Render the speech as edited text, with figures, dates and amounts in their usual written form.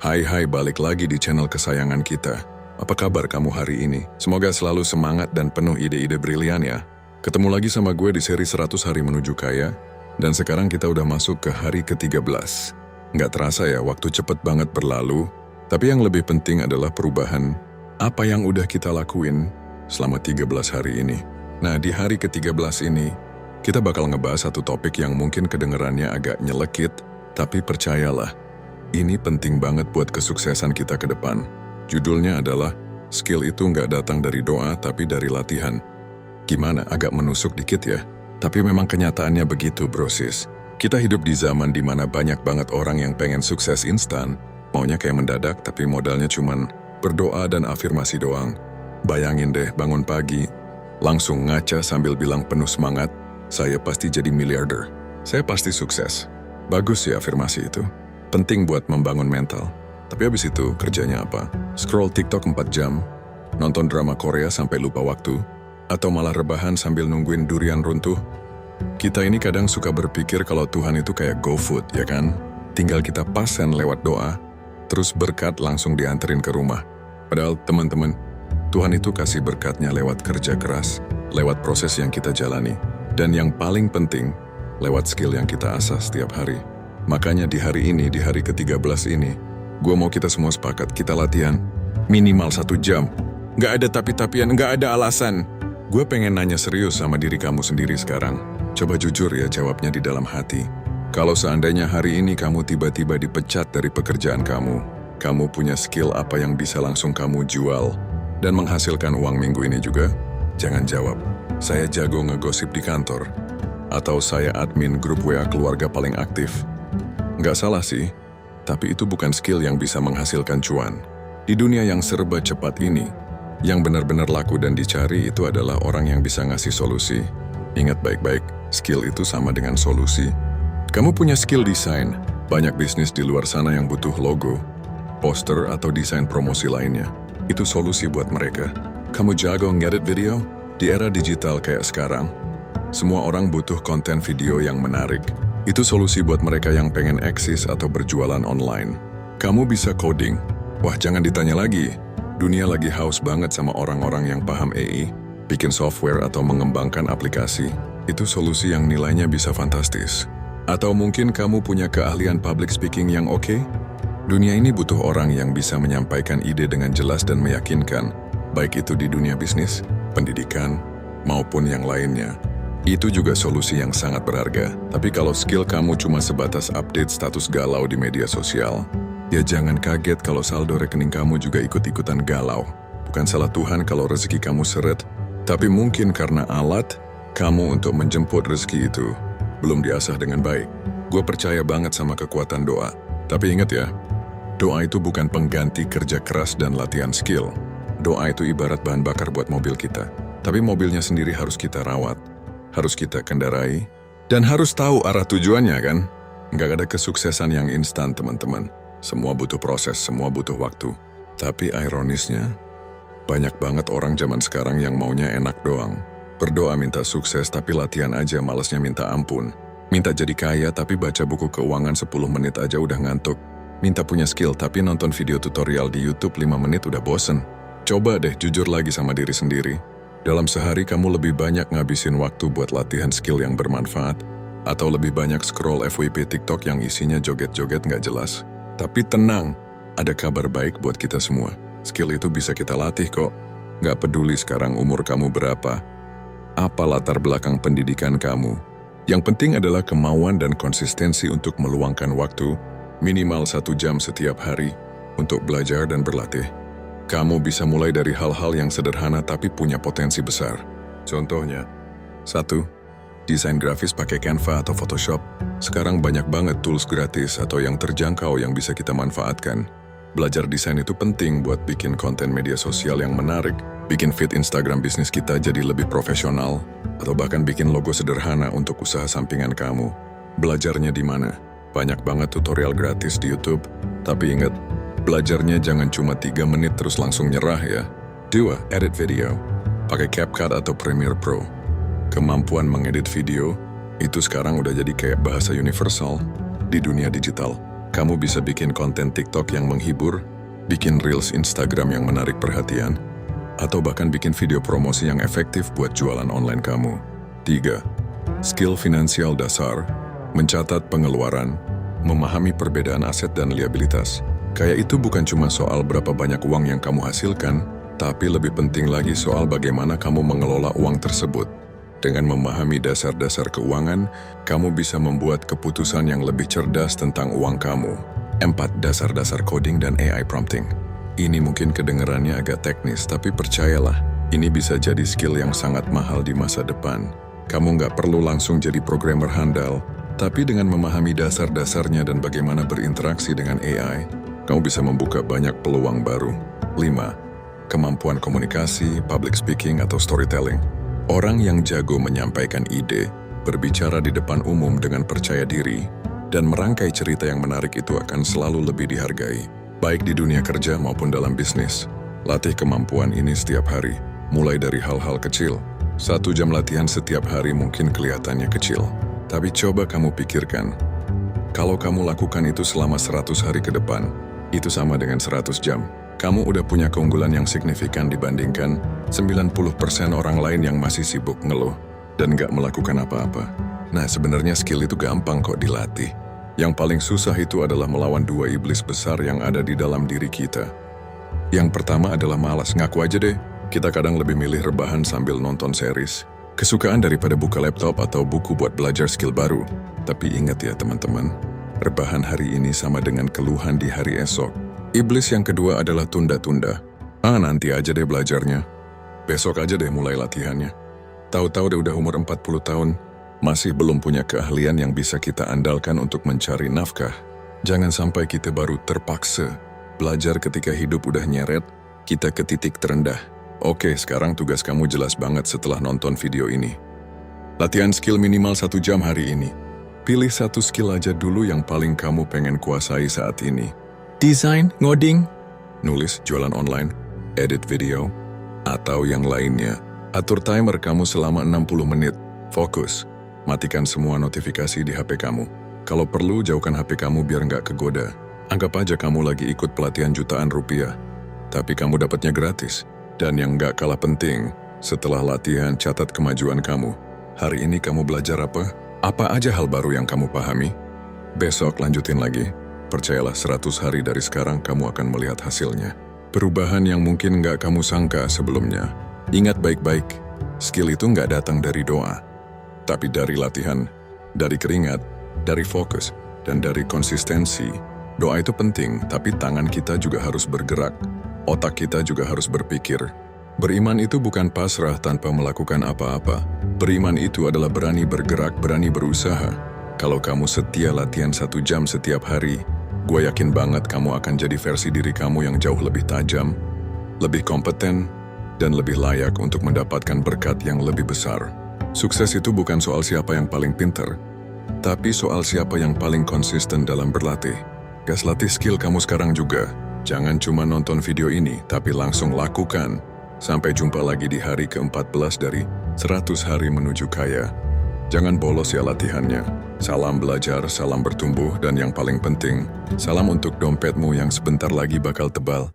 Hai, balik lagi di channel kesayangan kita. Apa kabar kamu hari ini? Semoga selalu semangat dan penuh ide-ide brilian ya. Ketemu lagi sama gue di seri 100 Hari Menuju Kaya, dan sekarang kita udah masuk ke hari ke-13. Nggak terasa ya, waktu cepet banget berlalu, tapi yang lebih penting adalah perubahan apa yang udah kita lakuin selama 13 hari ini. Nah, di hari ke-13 ini, kita bakal ngebahas satu topik yang mungkin kedengerannya agak nyelekit, tapi percayalah, ini penting banget buat kesuksesan kita ke depan. Judulnya adalah, skill itu nggak datang dari doa tapi dari latihan. Gimana, agak menusuk dikit ya? Tapi memang kenyataannya begitu, brosis. Kita hidup di zaman dimana banyak banget orang yang pengen sukses instan, maunya kayak mendadak tapi modalnya cuman berdoa dan afirmasi doang. Bayangin deh, bangun pagi, langsung ngaca sambil bilang penuh semangat, saya pasti jadi miliarder. Saya pasti sukses. Bagus ya afirmasi itu. Penting buat membangun mental. Tapi habis itu kerjanya apa? Scroll TikTok 4 jam, nonton drama Korea sampai lupa waktu, atau malah rebahan sambil nungguin durian runtuh? Kita ini kadang suka berpikir kalau Tuhan itu kayak GoFood, ya kan? Tinggal kita pasen lewat doa, terus berkat langsung dianterin ke rumah. Padahal teman-teman, Tuhan itu kasih berkatnya lewat kerja keras, lewat proses yang kita jalani, dan yang paling penting, lewat skill yang kita asah setiap hari. Makanya di hari ini, di hari ke-13 ini, gue mau kita semua sepakat, kita latihan minimal 1 jam. Nggak ada tapi-tapian, nggak ada alasan. Gue pengen nanya serius sama diri kamu sendiri sekarang. Coba jujur ya jawabnya di dalam hati. Kalau seandainya hari ini kamu tiba-tiba dipecat dari pekerjaan kamu punya skill apa yang bisa langsung kamu jual dan menghasilkan uang minggu ini juga? Jangan jawab, saya jago ngegosip di kantor. Atau saya admin grup WA keluarga paling aktif. Nggak salah sih, tapi itu bukan skill yang bisa menghasilkan cuan. Di dunia yang serba cepat ini, yang benar-benar laku dan dicari itu adalah orang yang bisa ngasih solusi. Ingat baik-baik, skill itu sama dengan solusi. Kamu punya skill desain, banyak bisnis di luar sana yang butuh logo, poster atau desain promosi lainnya. Itu solusi buat mereka. Kamu jago ngedit video? Di era digital kayak sekarang, semua orang butuh konten video yang menarik. Itu solusi buat mereka yang pengen eksis atau berjualan online. Kamu bisa coding? Wah, jangan ditanya lagi. Dunia lagi haus banget sama orang-orang yang paham AI, bikin software atau mengembangkan aplikasi. Itu solusi yang nilainya bisa fantastis. Atau mungkin kamu punya keahlian public speaking yang oke? Dunia ini butuh orang yang bisa menyampaikan ide dengan jelas dan meyakinkan, baik itu di dunia bisnis, pendidikan, maupun yang lainnya. Itu juga solusi yang sangat berharga. Tapi kalau skill kamu cuma sebatas update status galau di media sosial, ya jangan kaget kalau saldo rekening kamu juga ikut-ikutan galau. Bukan salah Tuhan kalau rezeki kamu seret, tapi mungkin karena alat kamu untuk menjemput rezeki itu belum diasah dengan baik. Gue percaya banget sama kekuatan doa. Tapi ingat ya, doa itu bukan pengganti kerja keras dan latihan skill. Doa itu ibarat bahan bakar buat mobil kita. Tapi mobilnya sendiri harus kita rawat, harus kita kendarai, dan harus tahu arah tujuannya kan? Nggak ada kesuksesan yang instan teman-teman. Semua butuh proses, semua butuh waktu. Tapi ironisnya, banyak banget orang zaman sekarang yang maunya enak doang. Berdoa minta sukses tapi latihan aja malesnya minta ampun. Minta jadi kaya tapi baca buku keuangan 10 menit aja udah ngantuk. Minta punya skill tapi nonton video tutorial di YouTube 5 menit udah bosen. Coba deh jujur lagi sama diri sendiri. Dalam sehari kamu lebih banyak ngabisin waktu buat latihan skill yang bermanfaat, atau lebih banyak scroll FYP TikTok yang isinya joget-joget nggak jelas. Tapi tenang, ada kabar baik buat kita semua. Skill itu bisa kita latih kok. Nggak peduli sekarang umur kamu berapa, apa latar belakang pendidikan kamu. Yang penting adalah kemauan dan konsistensi untuk meluangkan waktu, minimal 1 jam setiap hari, untuk belajar dan berlatih. Kamu bisa mulai dari hal-hal yang sederhana tapi punya potensi besar. Contohnya, 1. Desain grafis pakai Canva atau Photoshop. Sekarang banyak banget tools gratis atau yang terjangkau yang bisa kita manfaatkan. Belajar desain itu penting buat bikin konten media sosial yang menarik, bikin feed Instagram bisnis kita jadi lebih profesional, atau bahkan bikin logo sederhana untuk usaha sampingan kamu. Belajarnya di mana? Banyak banget tutorial gratis di YouTube, tapi ingat, belajarnya jangan cuma 3 menit terus langsung nyerah ya. 2. Edit video. Pakai CapCut atau Premiere Pro. Kemampuan mengedit video, itu sekarang udah jadi kayak bahasa universal di dunia digital. Kamu bisa bikin konten TikTok yang menghibur, bikin Reels Instagram yang menarik perhatian, atau bahkan bikin video promosi yang efektif buat jualan online kamu. 3. Skill finansial dasar, mencatat pengeluaran, memahami perbedaan aset dan liabilitas. Kaya itu bukan cuma soal berapa banyak uang yang kamu hasilkan, tapi lebih penting lagi soal bagaimana kamu mengelola uang tersebut. Dengan memahami dasar-dasar keuangan, kamu bisa membuat keputusan yang lebih cerdas tentang uang kamu. 4. Dasar-dasar coding dan AI prompting. Ini mungkin kedengarannya agak teknis, tapi percayalah, ini bisa jadi skill yang sangat mahal di masa depan. Kamu nggak perlu langsung jadi programmer handal, tapi dengan memahami dasar-dasarnya dan bagaimana berinteraksi dengan AI, kamu bisa membuka banyak peluang baru. 5. Kemampuan komunikasi, public speaking, atau storytelling. Orang yang jago menyampaikan ide, berbicara di depan umum dengan percaya diri, dan merangkai cerita yang menarik itu akan selalu lebih dihargai, baik di dunia kerja maupun dalam bisnis. Latih kemampuan ini setiap hari, mulai dari hal-hal kecil. 1 jam latihan setiap hari mungkin kelihatannya kecil, tapi coba kamu pikirkan, kalau kamu lakukan itu selama 100 hari ke depan, itu sama dengan 100 jam. Kamu udah punya keunggulan yang signifikan dibandingkan 90% orang lain yang masih sibuk ngeluh dan gak melakukan apa-apa. Nah, sebenarnya skill itu gampang kok dilatih. Yang paling susah itu adalah melawan 2 iblis besar yang ada di dalam diri kita. Yang pertama adalah malas. Ngaku aja deh, kita kadang lebih milih rebahan sambil nonton series, kesukaan daripada buka laptop atau buku buat belajar skill baru. Tapi ingat ya teman-teman, rebahan hari ini sama dengan keluhan di hari esok. Iblis yang kedua adalah tunda-tunda. Nanti aja deh belajarnya. Besok aja deh mulai latihannya. Tahu-tahu deh udah umur 40 tahun, masih belum punya keahlian yang bisa kita andalkan untuk mencari nafkah. Jangan sampai kita baru terpaksa belajar ketika hidup udah nyeret, kita ke titik terendah. Oke, sekarang tugas kamu jelas banget setelah nonton video ini. Latihan skill minimal 1 jam hari ini. Pilih 1 skill aja dulu yang paling kamu pengen kuasai saat ini. Desain, ngoding, nulis, jualan online, edit video, atau yang lainnya. Atur timer kamu selama 60 menit. Fokus. Matikan semua notifikasi di HP kamu. Kalau perlu, jauhkan HP kamu biar nggak kegoda. Anggap aja kamu lagi ikut pelatihan jutaan rupiah, tapi kamu dapatnya gratis. Dan yang nggak kalah penting, setelah latihan catat kemajuan kamu. Hari ini kamu belajar apa? Apa aja hal baru yang kamu pahami? Besok lanjutin lagi. Percayalah 100 hari dari sekarang kamu akan melihat hasilnya. Perubahan yang mungkin nggak kamu sangka sebelumnya. Ingat baik-baik, skill itu nggak datang dari doa, tapi dari latihan, dari keringat, dari fokus, dan dari konsistensi. Doa itu penting, tapi tangan kita juga harus bergerak. Otak kita juga harus berpikir. Beriman itu bukan pasrah tanpa melakukan apa-apa. Beriman itu adalah berani bergerak, berani berusaha. Kalau kamu setia latihan 1 jam setiap hari, gue yakin banget kamu akan jadi versi diri kamu yang jauh lebih tajam, lebih kompeten, dan lebih layak untuk mendapatkan berkat yang lebih besar. Sukses itu bukan soal siapa yang paling pintar, tapi soal siapa yang paling konsisten dalam berlatih. Gas latih skill kamu sekarang juga. Jangan cuma nonton video ini, tapi langsung lakukan. Sampai jumpa lagi di hari ke-14 dari 100 hari menuju kaya. Jangan bolos ya latihannya. Salam belajar, salam bertumbuh, dan yang paling penting, salam untuk dompetmu yang sebentar lagi bakal tebal.